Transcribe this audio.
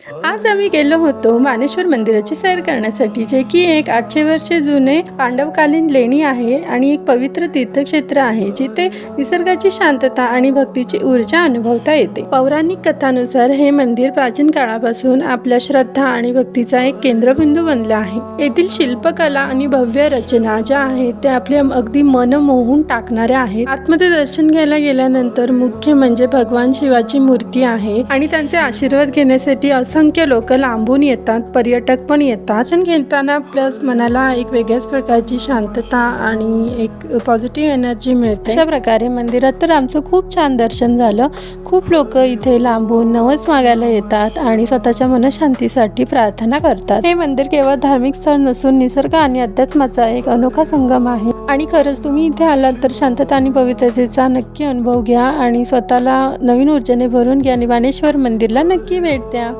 आज आम्ही गेलो होतो मानेश्वर मंदिराची सैर करण्यासाठी, जे की एक 800 वर्षे जुने पांडवकालीन लेणी आहे आणि एक पवित्र तीर्थक्षेत्र आहे, जिथे निसर्गाची शांतता आणि भक्तीची ऊर्जा अनुभवता येते. पौराणिक कथानुसार हे मंदिर प्राचीन काळापासून आपल्या श्रद्धा आणि भक्तीचा एक केंद्रबिंदू बनले आहे. येथील शिल्पकला आणि भव्य रचना ज्या आहेत त्या आपल्या अगदी मन मोहून टाकणाऱ्या आहेत. आतमध्ये दर्शन घ्यायला गेल्यानंतर मुख्य म्हणजे भगवान शिवाची मूर्ती आहे आणि त्यांचे आशीर्वाद घेण्यासाठी असंख्य लोक लांबून येतात, पर्यटक पण येतात. दर्शन घेताना प्लस मनाला एक वेगळ्याच प्रकारची शांतता आणि एक पॉझिटिव्ह एनर्जी मिळते. अशा प्रकारे मंदिरात तर आमचं खूप छान दर्शन झालं. खूप लोक इथे लांबून नवस मागायला येतात आणि स्वतःच्या मनशांतीसाठी प्रार्थना करतात. हे मंदिर केवळ धार्मिक स्थळ नसून निसर्ग आणि अध्यात्माचा एक अनोखा संगम आहे आणि खरंच तुम्ही इथे आलात तर शांतता आणि पवित्रतेचा नक्की अनुभव घ्या आणि स्वतःला नवीन ऊर्जेने भरून घ्या आणि मानेश्वर मंदिरला नक्की भेट द्या.